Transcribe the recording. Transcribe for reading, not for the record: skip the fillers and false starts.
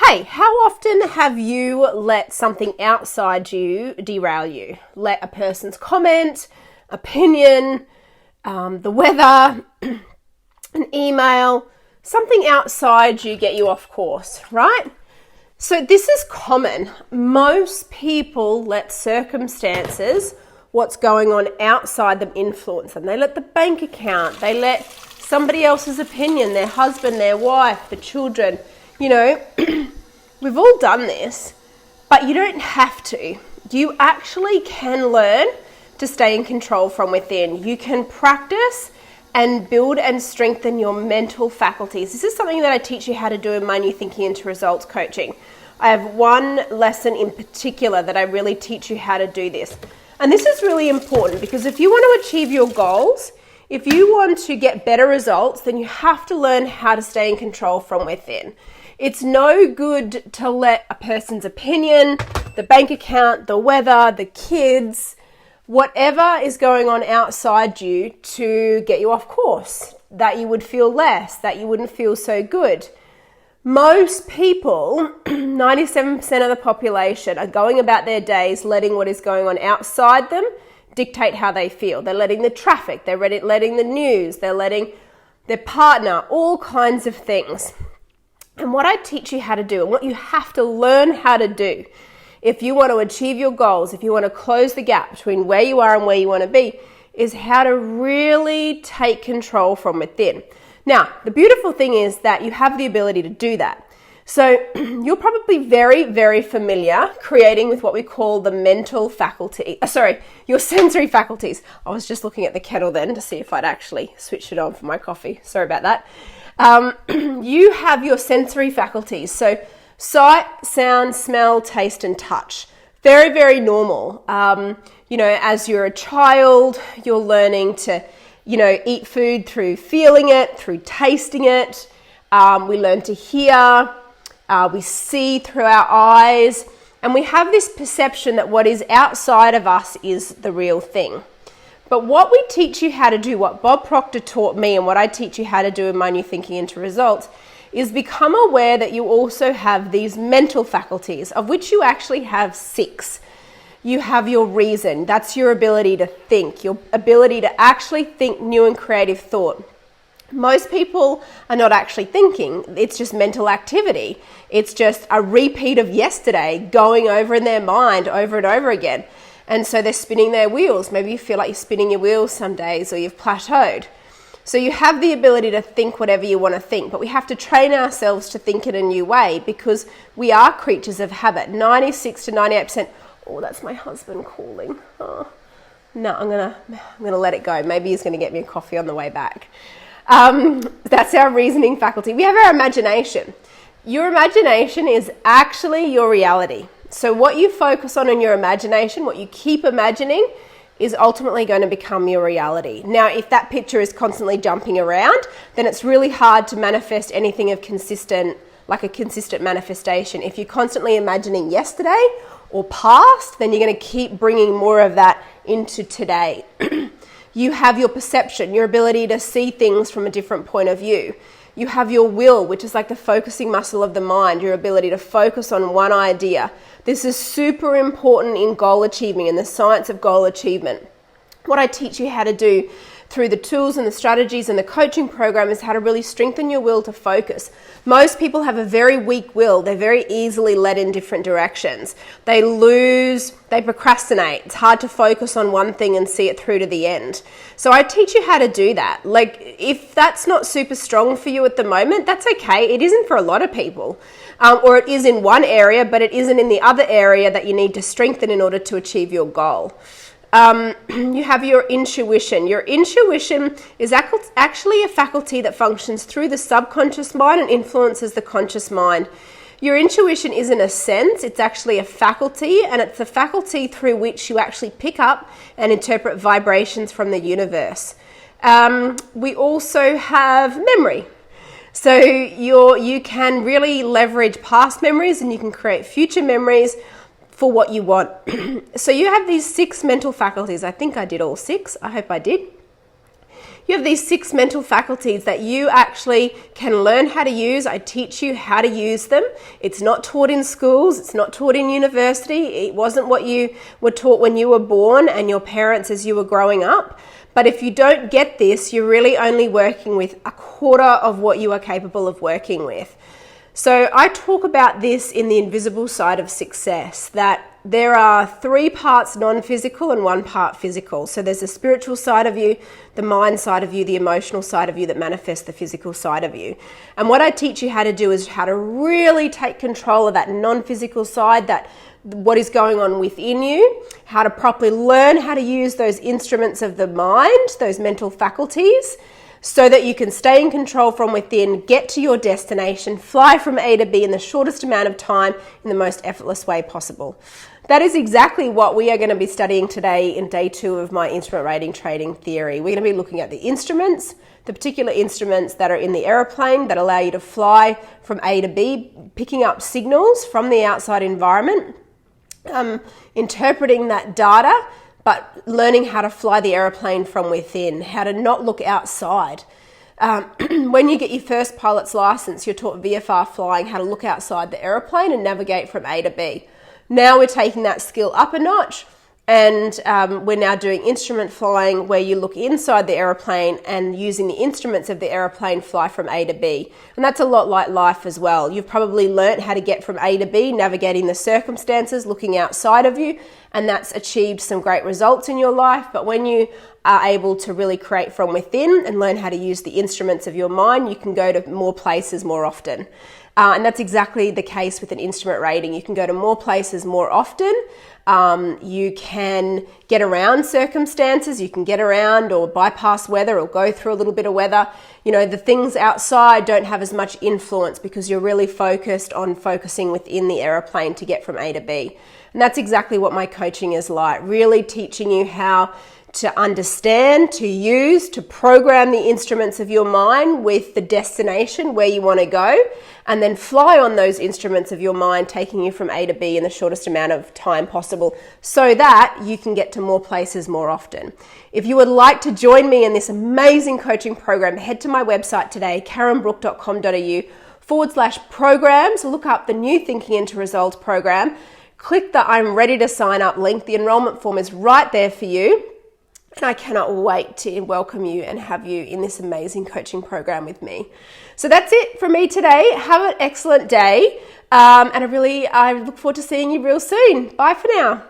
Hey, how often have you let something outside you derail you? Let a person's comment, opinion, the weather, an email, something outside you get you off course, right? So this is common. Most people let circumstances, what's going on outside them, influence them. They let the bank account, they let somebody else's opinion, their husband, their wife, the children, we've all done this, but you don't have to. You actually can learn to stay in control from within. You can practice and build and strengthen your mental faculties. This is something that I teach you how to do in my New Thinking into Results coaching. I have one lesson in particular that I really teach you how to do this. And this is really important because if you want to achieve your goals, if you want to get better results, then you have to learn how to stay in control from within. It's no good to let a person's opinion, the bank account, the weather, the kids, whatever is going on outside you to get you off course, that you would feel less, that you wouldn't feel so good. Most people, 97% of the population, are going about their days letting what is going on outside them dictate how they feel. They're letting the traffic, they're letting the news, they're letting their partner, all kinds of things. And what I teach you how to do, and what you have to learn how to do, if you want to achieve your goals, if you want to close the gap between where you are and where you want to be, is how to really take control from within. Now, the beautiful thing is that you have the ability to do that. So you're probably very, very familiar creating with what we call the mental faculty, your sensory faculties. I was just looking at the kettle then to see if I'd actually switched it on for my coffee. Sorry about that. You have your sensory faculties. So sight, sound, smell, taste, and touch. Very, very normal. As you're a child, you're learning to, eat food through feeling it, through tasting it. We learn to hear. We see through our eyes. And we have this perception that what is outside of us is the real thing. But what we teach you how to do, what Bob Proctor taught me and what I teach you how to do in my New Thinking into Results, is become aware that you also have these mental faculties, of which you actually have 6. You have your reason. That's your ability to think, your ability to actually think new and creative thought. Most people are not actually thinking. It's just mental activity. It's just a repeat of yesterday going over in their mind over and over again. And so they're spinning their wheels. Maybe you feel like you're spinning your wheels some days, or you've plateaued. So you have the ability to think whatever you want to think, but we have to train ourselves to think in a new way because we are creatures of habit. 96 to 98%. Oh, that's my husband calling. Oh. No, I'm gonna let it go. Maybe he's gonna get me a coffee on the way back. That's our reasoning faculty. We have our imagination. Your imagination is actually your reality. So what you focus on in your imagination, what you keep imagining, is ultimately going to become your reality. Now, if that picture is constantly jumping around, then it's really hard to manifest anything of consistent manifestation. If you're constantly imagining yesterday or past, then you're going to keep bringing more of that into today. You have your perception, your ability to see things from a different point of view. You have your will, which is like the focusing muscle of the mind, your ability to focus on one idea. This is super important in goal achieving, in the science of goal achievement. What I teach you how to do through the tools and the strategies and the coaching program is how to really strengthen your will to focus. Most people have a very weak will. They're very easily led in different directions. They procrastinate. It's hard to focus on one thing and see it through to the end. So I teach you how to do that. Like, if that's not super strong for you at the moment, that's okay. It isn't for a lot of people. Or it is in one area, but it isn't in the other area that you need to strengthen in order to achieve your goal. You have your intuition. Your intuition is actually a faculty that functions through the subconscious mind and influences the conscious mind. Your intuition isn't a sense, it's actually a faculty, and it's a faculty through which you actually pick up and interpret vibrations from the universe. We also have memory. So you can really leverage past memories and you can create future memories for what you want. So you have these 6 mental faculties. I think I did all 6. I hope I did. you have these 6 mental faculties that you actually can learn how to use. I teach you how to use them. It's not taught in schools. It's not taught in university. It wasn't what you were taught when you were born and your parents as you were growing up. But if you don't get this, you're really only working with a quarter of what you are capable of working with. So I talk about this in the invisible side of success, that there are 3 parts non-physical and 1 part physical. So there's the spiritual side of you, the mind side of you, the emotional side of you that manifests the physical side of you. And what I teach you how to do is how to really take control of that non-physical side, that what is going on within you, how to properly learn how to use those instruments of the mind, those mental faculties, so that you can stay in control from within, get to your destination, fly from A to B in the shortest amount of time in the most effortless way possible. That is exactly what we are going to be studying today in day 2 of my instrument rating trading theory. We're going to be looking at the instruments, the particular instruments that are in the aeroplane that allow you to fly from A to B, picking up signals from the outside environment, interpreting that data, but learning how to fly the aeroplane from within, how to not look outside. When you get your first pilot's license, you're taught VFR flying, how to look outside the aeroplane and navigate from A to B. Now we're taking that skill up a notch, and we're now doing instrument flying, where you look inside the aeroplane and using the instruments of the aeroplane fly from A to B. And that's a lot like life as well. You've probably learnt how to get from A to B, navigating the circumstances, looking outside of you, and that's achieved some great results in your life. But when you are able to really create from within and learn how to use the instruments of your mind, you can go to more places more often. And that's exactly the case with an instrument rating. You can go to more places more often. You can get around circumstances. You can get around or bypass weather or go through a little bit of weather. You know, the things outside don't have as much influence because you're really focused on focusing within the aeroplane to get from A to B. And that's exactly what my coaching is like, really teaching you how to understand, to use, to program the instruments of your mind with the destination where you want to go, and then fly on those instruments of your mind, taking you from A to B in the shortest amount of time possible so that you can get to more places more often. If you would like to join me in this amazing coaching program, head to my website today, karenbrook.com.au/programs. Look up the new Thinking into Results program. Click the I'm ready to sign up link. The enrollment form is right there for you. And I cannot wait to welcome you and have you in this amazing coaching program with me. So that's it from me today. Have an excellent day. And I look forward to seeing you real soon. Bye for now.